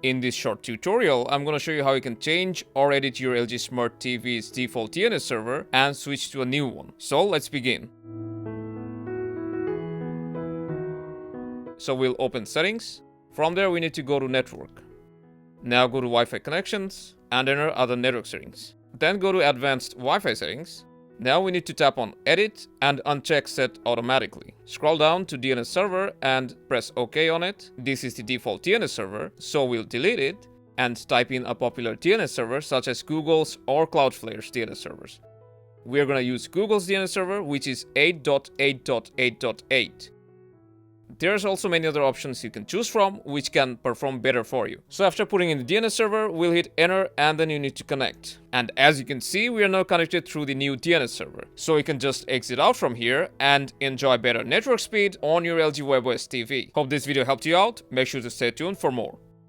In this short tutorial, I'm going to show you how you can change or edit your LG Smart TV's default DNS server and switch to a new one. So let's begin. So we'll open Settings. From there we need to go to Network. Now go to Wi-Fi Connections and enter other network settings. Then go to Advanced Wi-Fi Settings. Now we need to tap on Edit and uncheck Set Automatically. Scroll down to DNS Server and press OK on it. This is the default DNS server, so we'll delete it and type in a popular DNS server such as Google's or Cloudflare's DNS servers. We're gonna use Google's DNS server, which is 8.8.8.8. There's also many other options you can choose from, which can perform better for you. So after putting in the DNS server, we'll hit enter and then you need to connect. And as you can see, we are now connected through the new DNS server. So you can just exit out from here and enjoy better network speed on your LG webOS TV. Hope this video helped you out. Make sure to stay tuned for more.